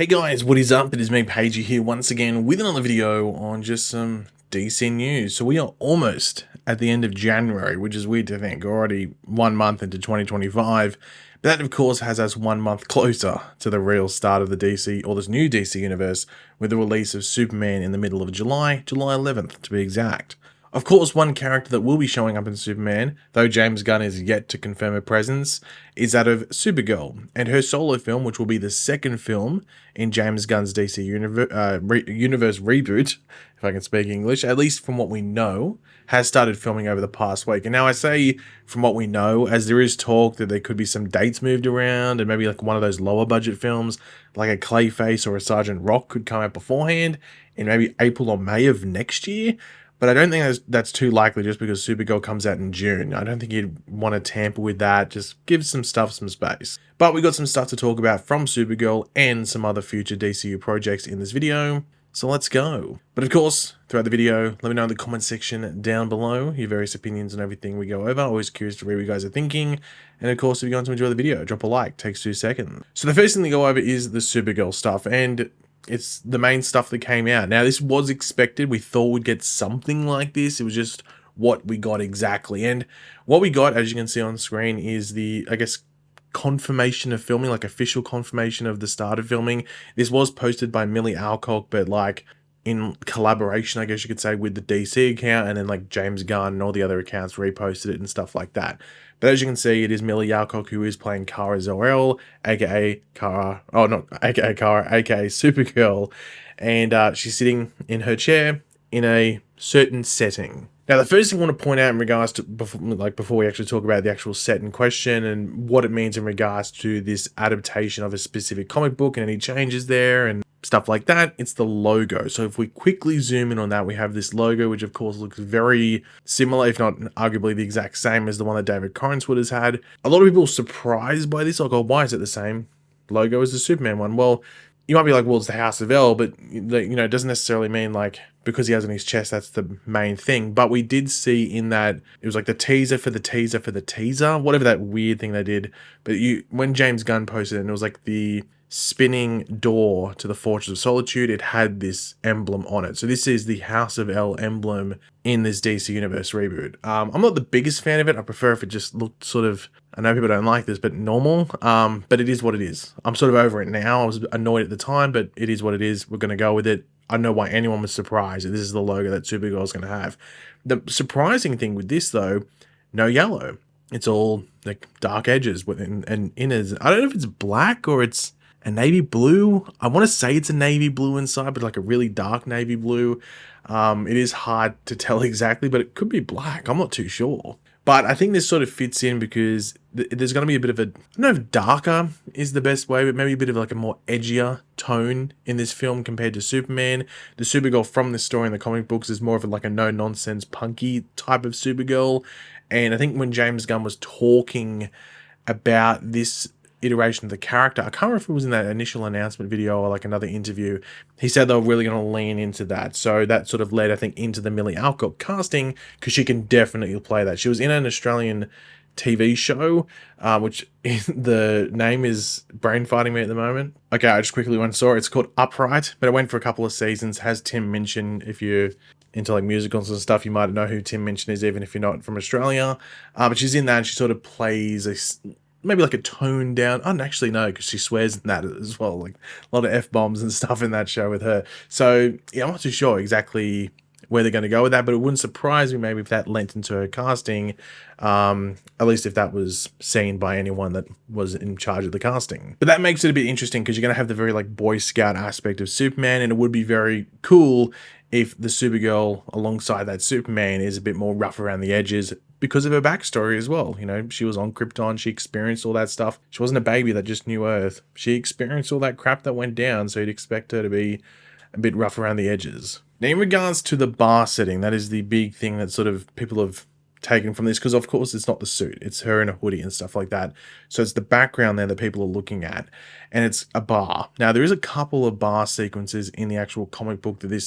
Hey guys, what is up? It is me, Pagey, here once again with another video on just some DC news. So we are almost at the end of January, which is weird to think. We're already 1 month into 2025. But that, of course, has us 1 month closer to the real start of the DC, or this new DC universe, with the release of Superman in the middle of July 11th to be exact. Of course, one character that will be showing up in Superman, though James Gunn is yet to confirm her presence, is that of Supergirl, and her solo film, which will be the second film in James Gunn's DC universe reboot, if I can speak English, at least from what we know, has started filming over the past week. And now I say from what we know, as there is talk that there could be some dates moved around, and maybe like one of those lower budget films, like a Clayface or a Sergeant Rock could come out beforehand, in maybe April or May of next year. But I don't think that's too likely just because Supergirl comes out in June. I don't think you'd want to tamper with that. Just give some stuff some space. But we got some stuff to talk about from Supergirl and some other future DCU projects in this video. So let's go. But of course, throughout the video, let me know in the comment section down below your various opinions on everything we go over. Always curious to read what you guys are thinking. And of course, if you're going to enjoy the video, drop a like. Takes 2 seconds. So the first thing to go over is the Supergirl stuff. And it's the main stuff that came out. Now, this was expected. We thought we'd get something like this. It was just what we got exactly. And what we got, as you can see on screen, is the, I guess, confirmation of filming, like official confirmation of the start of filming. This was posted by Millie Alcock, but like in collaboration, I guess you could say, with the DC account, and then like James Gunn and all the other accounts reposted it and stuff like that. But as you can see, it is Millie Alcock who is playing Kara Zor-El, aka Kara, oh not aka Kara, aka Supergirl, and she's sitting in her chair in a certain setting. Now, the first thing I want to point out in regards to, before we actually talk about the actual set in question and what it means in regards to this adaptation of a specific comic book and any changes there and stuff like that, it's the logo. So if we quickly zoom in on that, we have this logo, which of course looks very similar, if not arguably the exact same as the one that David Corenswet has had. A lot of people are surprised by this, like, oh, why is it the same logo as the Superman one? Well, you might be like, well, it's the House of El, but you know, it doesn't necessarily mean like because he has on his chest, that's the main thing. But we did see in that it was like the teaser for the teaser for the teaser, whatever that weird thing they did. But when James Gunn posted it, and it was like the spinning door to the Fortress of Solitude, it had this emblem on it. So this is the House of El emblem in this DC Universe reboot. I'm not the biggest fan of it. I prefer if it just looked sort of, I know people don't like this, but normal. But it is what it is. I'm sort of over it now. I was annoyed at the time, but it is what it is. We're going to go with it. I don't know why anyone was surprised that this is the logo that Supergirl is going to have. The surprising thing with this, though, no yellow. It's all like dark edges and inners. I don't know if it's black or it's a navy blue. I want to say it's a navy blue inside, but like a really dark navy blue. It is hard to tell exactly, but it could be black. I'm not too sure. But I think this sort of fits in because there's going to be a bit of a, I don't know if darker is the best way, but maybe a bit of like a more edgier tone in this film compared to Superman. The Supergirl from this story in the comic books is more of like a no-nonsense punky type of Supergirl. And I think when James Gunn was talking about this iteration of the character, I can't remember if it was in that initial announcement video or like another interview, he said they were really going to lean into that. So that sort of led, I think, into the Millie Alcock casting, because she can definitely play that. She was in an Australian TV show, which the name is brain fighting me at the moment. Okay, I just quickly went and saw it. It's called Upright, but it went for a couple of seasons. Has Tim Minchin. If you're into like musicals and stuff, you might know who Tim Minchin is, even if you're not from Australia. But she's in that, and she sort of plays maybe like a toned down, I don't actually know, because she swears in that as well, like a lot of F-bombs and stuff in that show with her. So yeah, I'm not too sure exactly where they're going to go with that, but it wouldn't surprise me maybe if that lent into her casting, at least if that was seen by anyone that was in charge of the casting. But that makes it a bit interesting because you're going to have the very like Boy Scout aspect of Superman, and it would be very cool if the Supergirl alongside that Superman is a bit more rough around the edges because of her backstory as well. You know, she was on Krypton, she experienced all that stuff. She wasn't a baby that just knew Earth. She experienced all that crap that went down, so you'd expect her to be a bit rough around the edges. Now, in regards to the bar setting, that is the big thing that sort of people have taken from this, because of course it's not the suit, it's her in a hoodie and stuff like that. So it's the background there that people are looking at, and it's a bar. Now, there is a couple of bar sequences in the actual comic book that this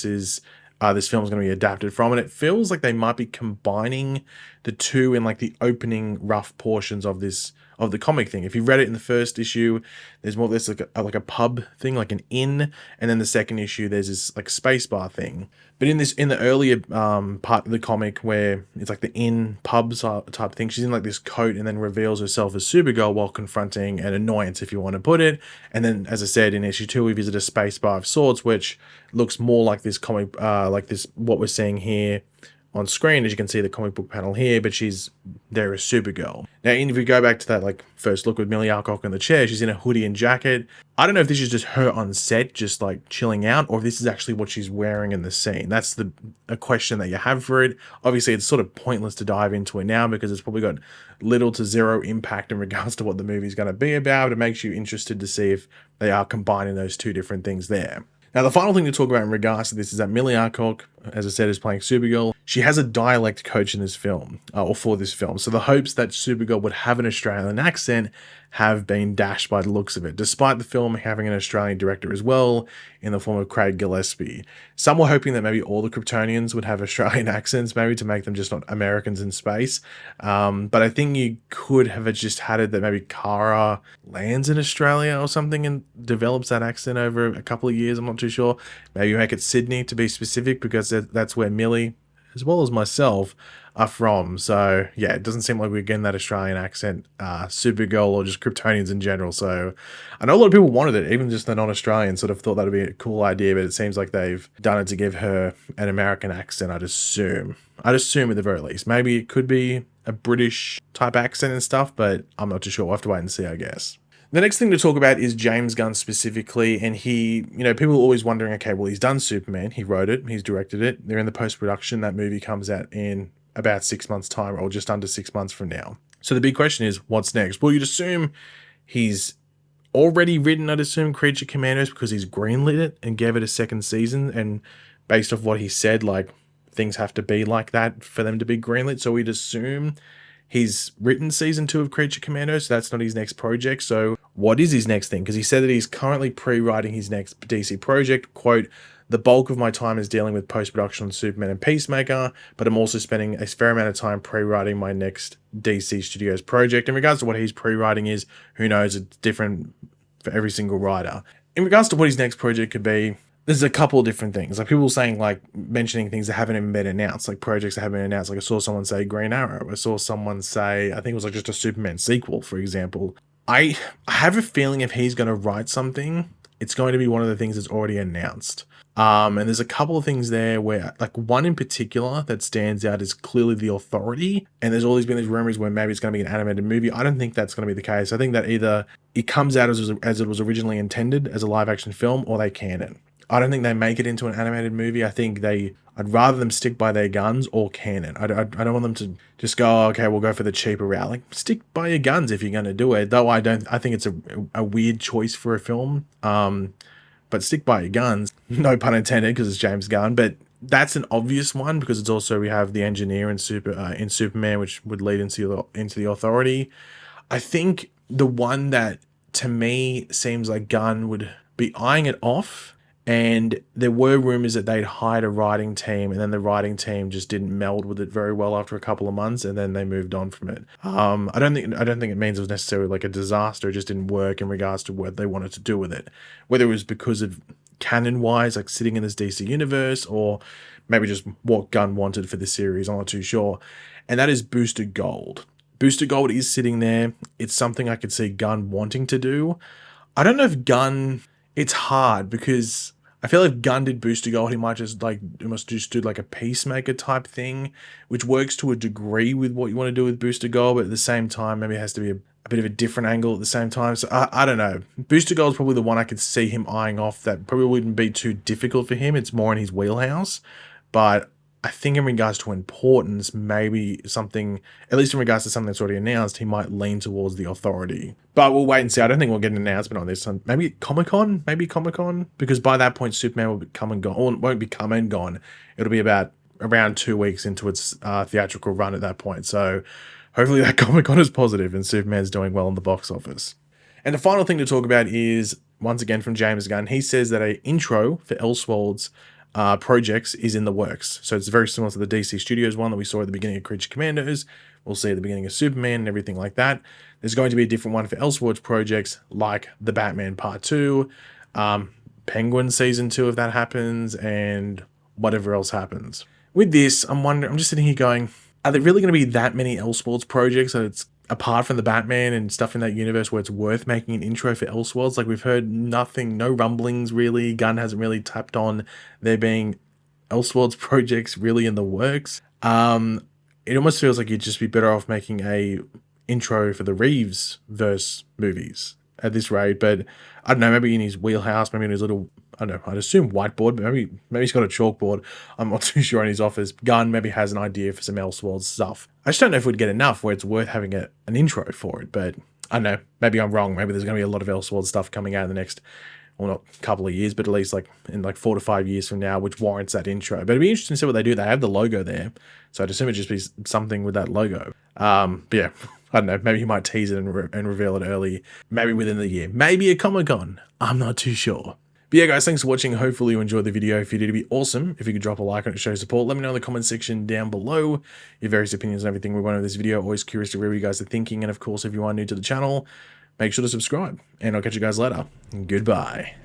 film is going to be adapted from, and it feels like they might be combining the two in like the opening rough portions of the comic thing. If you read it in the first issue, there's like a pub thing, like an inn, and then the second issue there's this like space bar thing. But in the earlier part of the comic where it's like the inn pub type thing, she's in like this coat and then reveals herself as Supergirl while confronting an annoyance, if you want to put it. And then, as I said, in issue 2 we visit a space bar of sorts, which looks more like this comic, like this what we're seeing here on screen, as you can see the comic book panel here, but she's there as Supergirl. Now, if we go back to that like first look with Millie Alcock in the chair, she's in a hoodie and jacket. I don't know if this is just her on set, just like chilling out, or if this is actually what she's wearing in the scene. That's a question that you have for it. Obviously, it's sort of pointless to dive into it now because it's probably got little to zero impact in regards to what the movie's going to be about. It makes you interested to see if they are combining those two different things there. Now, the final thing to talk about in regards to this is that Millie Alcock, as I said, is playing Supergirl. She has a dialect coach in this film, or for this film. So the hopes that Supergirl would have an Australian accent have been dashed by the looks of it, despite the film having an Australian director as well, in the form of Craig Gillespie. Some were hoping that maybe all the Kryptonians would have Australian accents, maybe to make them just not Americans in space. But I think you could have just had it that maybe Kara lands in Australia or something and develops that accent over a couple of years. I'm not too sure. Maybe make it Sydney to be specific, because that's where Millie, as well as myself, are from. So yeah, it doesn't seem like we're getting that Australian accent, Supergirl, or just Kryptonians in general. So I know a lot of people wanted it, even just the non-Australians sort of thought that'd be a cool idea, but it seems like they've done it to give her an American accent, I'd assume at the very least. Maybe it could be a British type accent and stuff, but I'm not too sure. We'll have to wait and see, I guess. The next thing to talk about is James Gunn specifically, and he, people are always wondering, okay, well, he's done Superman, he wrote it, he's directed it, they're in the post-production, that movie comes out in about 6 months' time, or just under 6 months from now. So the big question is, what's next? Well, you'd assume he's already written, I'd assume, Creature Commandos, because he's greenlit it and gave it a second season, and based off what he said, like, things have to be like that for them to be greenlit, so we'd assume he's written season 2 of Creature Commandos, so that's not his next project. So what is his next thing? Because he said that he's currently pre-writing his next DC project. Quote, "The bulk of my time is dealing with post-production on Superman and Peacemaker, but I'm also spending a fair amount of time pre-writing my next DC Studios project." In regards to what he's pre-writing is, who knows, it's different for every single writer. In regards to what his next project could be, there's a couple of different things. Like people saying, like mentioning things that haven't even been announced, like projects that haven't been announced. Like I saw someone say Green Arrow. I saw someone say, I think it was like just a Superman sequel, for example. I have a feeling if he's going to write something, it's going to be one of the things that's already announced. And there's a couple of things there where, like one in particular that stands out is clearly The Authority. And there's always been these rumors where maybe it's going to be an animated movie. I don't think that's going to be the case. I think that either it comes out as it was originally intended as a live action film, or they canon. I don't think they make it into an animated movie. I think I'd rather them stick by their guns or canon. I don't want them to just go, oh, okay, we'll go for the cheaper route. Like, stick by your guns if you're going to do it. Though I think it's a weird choice for a film. But stick by your guns. No pun intended, because it's James Gunn. But that's an obvious one, because it's also, we have the engineer in Superman, which would lead into the Authority. I think the one that to me seems like Gunn would be eyeing it off, and there were rumors that they'd hired a writing team, and then the writing team just didn't meld with it very well after a couple of months, and then they moved on from it. I don't think it means it was necessarily like a disaster. It just didn't work in regards to what they wanted to do with it. Whether it was because of canon-wise, like sitting in this DC universe, or maybe just what Gunn wanted for the series, I'm not too sure. And that is Booster Gold. Booster Gold is sitting there. It's something I could see Gunn wanting to do. I don't know if Gunn... It's hard, because I feel like if Gunn did Booster Gold, he might just do like a Peacemaker type thing, which works to a degree with what you want to do with Booster Gold, but at the same time, maybe it has to be a bit of a different angle at the same time. So I don't know. Booster Gold is probably the one I could see him eyeing off. That probably wouldn't be too difficult for him. It's more in his wheelhouse, but I think in regards to importance, maybe something, at least in regards to something that's already announced, he might lean towards The Authority. But we'll wait and see. I don't think we'll get an announcement on this. Maybe Comic-Con, because by that point, Superman will be come and gone. Or it won't be come and gone. It'll be around 2 weeks into its theatrical run at that point. So hopefully that Comic-Con is positive and Superman's doing well in the box office. And the final thing to talk about is, once again, from James Gunn. He says that an intro for Elseworlds projects is in the works. So it's very similar to the DC Studios one that we saw at the beginning of Creature Commandos. We'll see at the beginning of Superman and everything like that. There's going to be a different one for Elseworlds projects like the Batman Part 2, Penguin Season 2 if that happens, and whatever else happens. With this, I'm just sitting here going, are there really going to be that many Elseworlds projects that it's apart from the Batman and stuff in that universe where it's worth making an intro for Elseworlds? Like, we've heard nothing, no rumblings really. Gunn hasn't really tapped on there being Elseworlds projects really in the works. It almost feels like you'd just be better off making a intro for the Reeves verse movies at this rate. But I don't know, maybe in his wheelhouse, maybe in his little, I don't know, I'd assume whiteboard, but maybe he's got a chalkboard. I'm not too sure in his office. Gunn maybe has an idea for some Elseworlds stuff. I just don't know if we'd get enough where it's worth having an intro for it, but I don't know, maybe I'm wrong. Maybe there's going to be a lot of Elseworlds stuff coming out in the next, well, not a couple of years, but at least like in like 4 to 5 years from now, which warrants that intro. But it'd be interesting to see what they do. They have the logo there, so I'd assume it'd just be something with that logo. But yeah, I don't know, maybe he might tease it and reveal it early, maybe within the year, maybe a Comic-Con. I'm not too sure. But yeah, guys, thanks for watching. Hopefully you enjoyed the video. If you did, it'd be awesome if you could drop a like on it to show support. Let me know in the comment section down below your various opinions and everything we want of this video. Always curious to hear what you guys are thinking. And of course, if you are new to the channel, make sure to subscribe. And I'll catch you guys later. Goodbye.